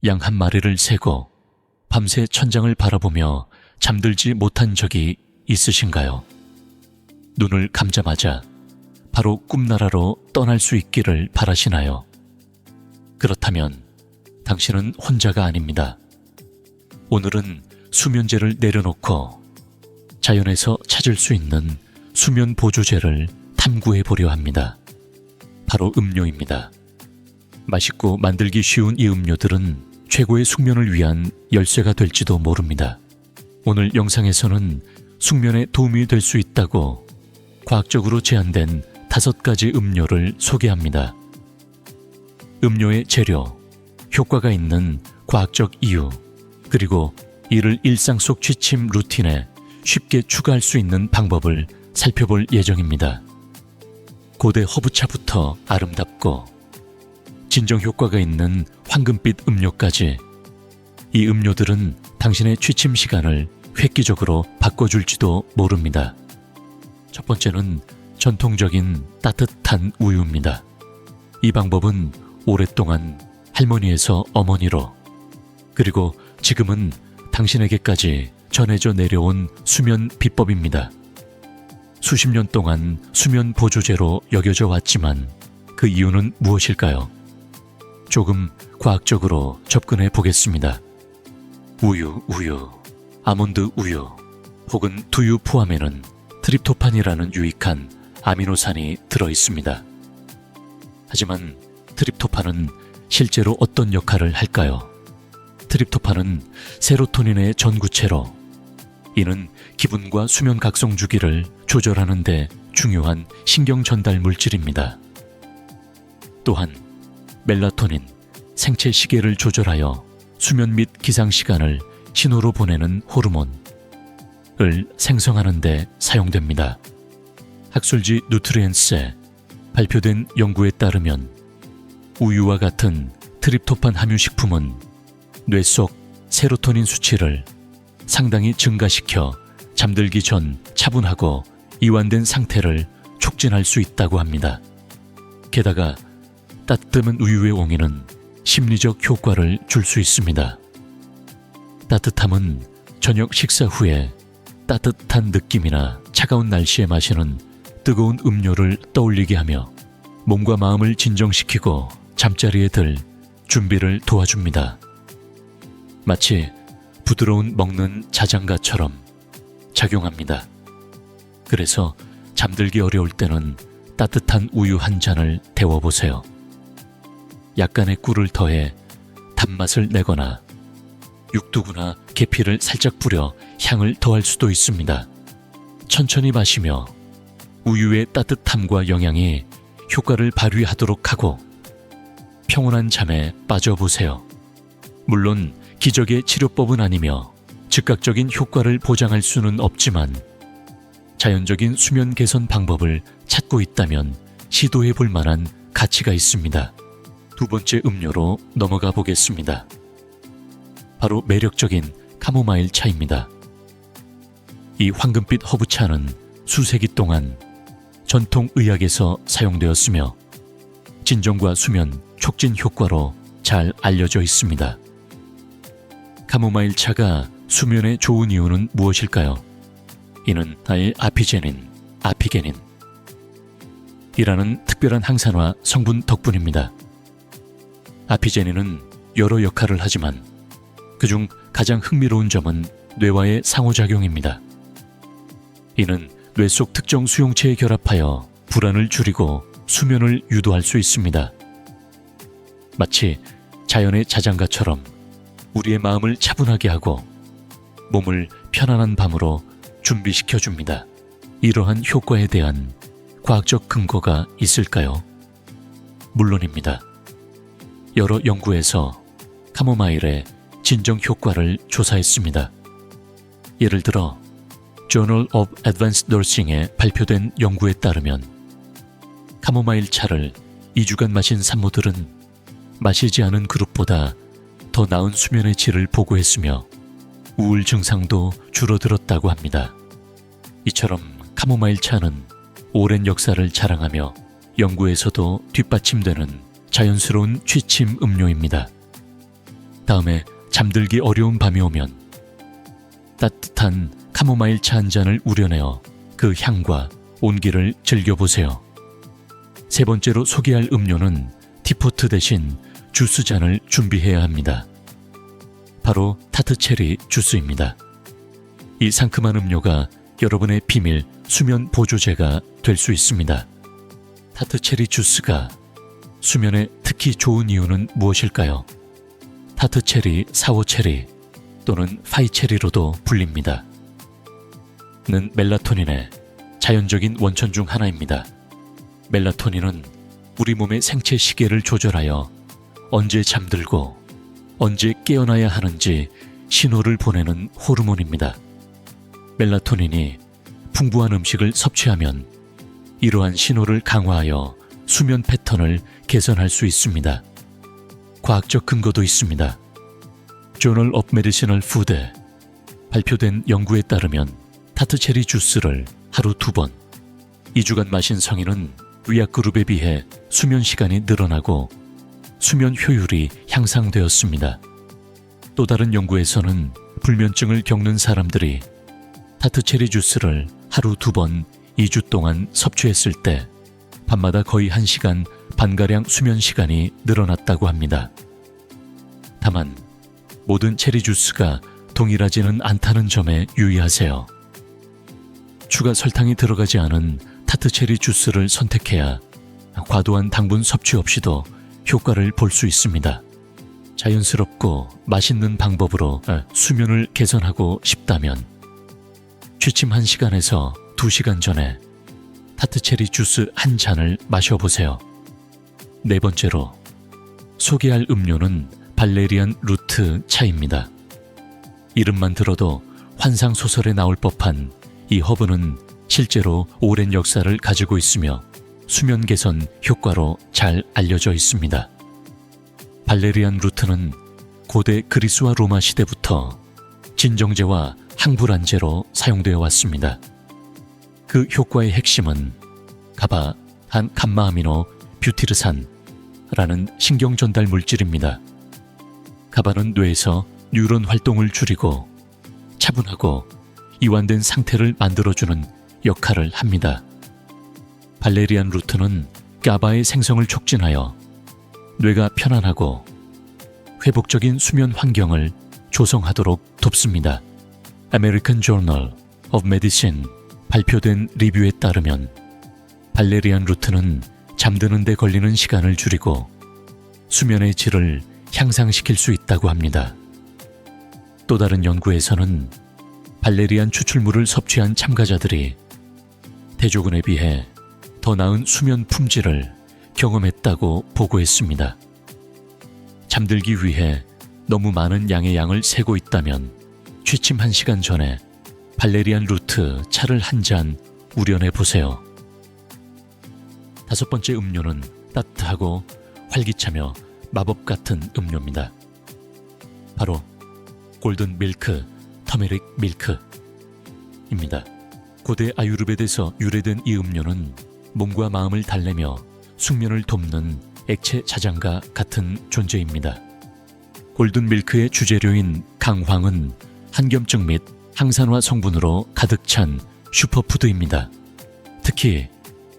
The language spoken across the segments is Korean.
양 한 마리를 세고 밤새 천장을 바라보며 잠들지 못한 적이 있으신가요? 눈을 감자마자 바로 꿈나라로 떠날 수 있기를 바라시나요? 그렇다면 당신은 혼자가 아닙니다. 오늘은 수면제를 내려놓고 자연에서 찾을 수 있는 수면 보조제를 탐구해 보려 합니다. 바로 음료입니다. 맛있고 만들기 쉬운 이 음료들은 최고의 숙면을 위한 열쇠가 될지도 모릅니다. 오늘 영상에서는 숙면에 도움이 될 수 있다고 과학적으로 제안된 5가지 음료를 소개합니다. 음료의 재료, 효과가 있는 과학적 이유, 그리고 이를 일상 속 취침 루틴에 쉽게 추가할 수 있는 방법을 살펴볼 예정입니다. 고대 허브차부터 아름답고 진정 효과가 있는 황금빛 음료까지, 이 음료들은 당신의 취침 시간을 획기적으로 바꿔줄지도 모릅니다. 첫 번째는 전통적인 따뜻한 우유입니다. 이 방법은 오랫동안 할머니에서 어머니로, 그리고 지금은 당신에게까지 전해져 내려온 수면 비법입니다. 수십 년 동안 수면 보조제로 여겨져 왔지만 그 이유는 무엇일까요? 조금 과학적으로 접근해 보겠습니다. 우유, 아몬드 우유 혹은 두유 포함에는 트립토판이라는 유익한 아미노산이 들어 있습니다. 하지만 트립토판은 실제로 어떤 역할을 할까요? 트립토판은 세로토닌의 전구체로, 이는 기분과 수면 각성 주기를 조절하는 데 중요한 신경 전달 물질입니다. 또한 멜라토닌, 생체 시계를 조절하여 수면 및 기상 시간을 신호로 보내는 호르몬을 생성하는 데 사용됩니다. 학술지 누트리엔스에 발표된 연구에 따르면 우유와 같은 트립토판 함유 식품은 뇌 속 세로토닌 수치를 상당히 증가시켜 잠들기 전 차분하고 이완된 상태를 촉진할 수 있다고 합니다. 게다가 따뜻한 우유의 옹이는 심리적 효과를 줄 수 있습니다. 따뜻함은 저녁 식사 후에 따뜻한 느낌이나 차가운 날씨에 마시는 뜨거운 음료를 떠올리게 하며 몸과 마음을 진정시키고 잠자리에 들 준비를 도와줍니다. 마치 부드러운 먹는 자장가처럼 작용합니다. 그래서 잠들기 어려울 때는 따뜻한 우유 한 잔을 데워보세요. 약간의 꿀을 더해 단맛을 내거나 육두구나 계피를 살짝 뿌려 향을 더할 수도 있습니다. 천천히 마시며 우유의 따뜻함과 영양이 효과를 발휘하도록 하고 평온한 잠에 빠져보세요. 물론 기적의 치료법은 아니며 즉각적인 효과를 보장할 수는 없지만 자연적인 수면 개선 방법을 찾고 있다면 시도해 볼 만한 가치가 있습니다. 두 번째 음료로 넘어가 보겠습니다. 바로 매력적인 카모마일 차입니다. 이 황금빛 허브차는 수세기 동안 전통 의학에서 사용되었으며 진정과 수면 촉진 효과로 잘 알려져 있습니다. 카모마일 차가 수면에 좋은 이유는 무엇일까요? 이는 아피게닌 이라는 특별한 항산화 성분 덕분입니다. 아피제닌은 여러 역할을 하지만 그중 가장 흥미로운 점은 뇌와의 상호작용입니다. 이는 뇌 속 특정 수용체에 결합하여 불안을 줄이고 수면을 유도할 수 있습니다. 마치 자연의 자장가처럼 우리의 마음을 차분하게 하고 몸을 편안한 밤으로 준비시켜줍니다. 이러한 효과에 대한 과학적 근거가 있을까요? 물론입니다. 여러 연구에서 카모마일의 진정 효과를 조사했습니다. 예를 들어 Journal of Advanced Nursing에 발표된 연구에 따르면 카모마일 차를 2주간 마신 산모들은 마시지 않은 그룹보다 더 나은 수면의 질을 보고했으며 우울 증상도 줄어들었다고 합니다. 이처럼 카모마일 차는 오랜 역사를 자랑하며 연구에서도 뒷받침되는 자연스러운 취침 음료입니다. 다음에 잠들기 어려운 밤이 오면 따뜻한 카모마일 차 한 잔을 우려내어 그 향과 온기를 즐겨보세요. 세 번째로 소개할 음료는 티포트 대신 주스잔을 준비해야 합니다. 바로 타트체리 주스입니다. 이 상큼한 음료가 여러분의 비밀 수면 보조제가 될 수 있습니다. 타트체리 주스가 수면에 특히 좋은 이유는 무엇일까요? 타트체리, 사워체리 또는 파이체리로도 불립니다. 는 멜라토닌의 자연적인 원천 중 하나입니다. 멜라토닌은 우리 몸의 생체 시계를 조절하여 언제 잠들고 언제 깨어나야 하는지 신호를 보내는 호르몬입니다. 멜라토닌이 풍부한 음식을 섭취하면 이러한 신호를 강화하여 수면 패턴을 개선할 수 있습니다. 과학적 근거도 있습니다. Journal of Medicinal Food에 발표된 연구에 따르면 타트체리 주스를 하루 2번, 2주간 마신 성인은 위약그룹에 비해 수면 시간이 늘어나고 수면 효율이 향상되었습니다. 또 다른 연구에서는 불면증을 겪는 사람들이 타트체리 주스를 하루 2번, 2주 동안 섭취했을 때 밤마다 거의 1시간 반가량 수면 시간이 늘어났다고 합니다. 다만 모든 체리 주스가 동일하지는 않다는 점에 유의하세요. 추가 설탕이 들어가지 않은 타트체리 주스를 선택해야 과도한 당분 섭취 없이도 효과를 볼 수 있습니다. 자연스럽고 맛있는 방법으로 수면을 개선하고 싶다면 취침 1시간에서 2시간 전에 타트체리 주스 한 잔을 마셔보세요. 네 번째로 소개할 음료는 발레리안 루트 차입니다. 이름만 들어도 환상소설에 나올 법한 이 허브는 실제로 오랜 역사를 가지고 있으며 수면 개선 효과로 잘 알려져 있습니다. 발레리안 루트는 고대 그리스와 로마 시대부터 진정제와 항불안제로 사용되어 왔습니다. 그 효과의 핵심은 가바, 한 감마아미노 뷰티르산라는 신경전달 물질입니다. 가바는 뇌에서 뉴런 활동을 줄이고 차분하고 이완된 상태를 만들어주는 역할을 합니다. 발레리안 루트는 가바의 생성을 촉진하여 뇌가 편안하고 회복적인 수면 환경을 조성하도록 돕습니다. American Journal of Medicine 발표된 리뷰에 따르면 발레리안 루트는 잠드는 데 걸리는 시간을 줄이고 수면의 질을 향상시킬 수 있다고 합니다. 또 다른 연구에서는 발레리안 추출물을 섭취한 참가자들이 대조군에 비해 더 나은 수면 품질을 경험했다고 보고했습니다. 잠들기 위해 너무 많은 양의 양을 세고 있다면 취침 1시간 전에 발레리안 루트 차를 한 잔 우려내 보세요. 다섯 번째 음료는 따뜻하고 활기차며 마법 같은 음료입니다. 바로 골든 밀크, 터메릭 밀크입니다. 고대 아유르베드에서 유래된 이 음료는 몸과 마음을 달래며 숙면을 돕는 액체 자장가 같은 존재입니다. 골든 밀크의 주재료인 강황은 한겸증 및 항산화 성분으로 가득 찬 슈퍼푸드입니다. 특히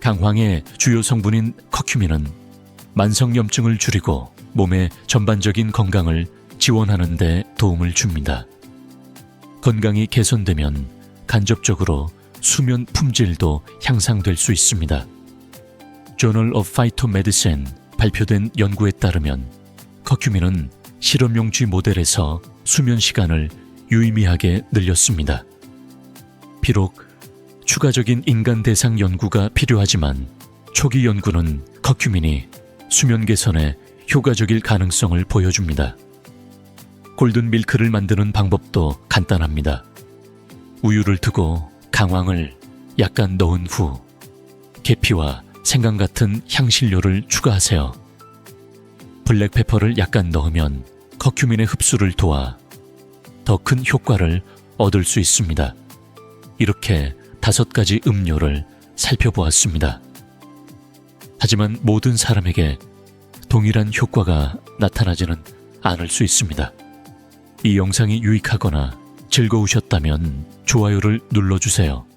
강황의 주요 성분인 커큐민은 만성염증을 줄이고 몸의 전반적인 건강을 지원하는 데 도움을 줍니다. 건강이 개선되면 간접적으로 수면 품질도 향상될 수 있습니다. Journal of Phytomedicine 발표된 연구에 따르면 커큐민은 실험용 쥐 모델에서 수면 시간을 유의미하게 늘렸습니다. 비록 추가적인 인간 대상 연구가 필요하지만 초기 연구는 커큐민이 수면 개선에 효과적일 가능성을 보여줍니다. 골든 밀크를 만드는 방법도 간단합니다. 우유를 두고 강황을 약간 넣은 후 계피와 생강 같은 향신료를 추가하세요. 블랙페퍼를 약간 넣으면 커큐민의 흡수를 도와 더 큰 효과를 얻을 수 있습니다. 이렇게 5가지 음료를 살펴보았습니다. 하지만 모든 사람에게 동일한 효과가 나타나지는 않을 수 있습니다. 이 영상이 유익하거나 즐거우셨다면 좋아요를 눌러주세요.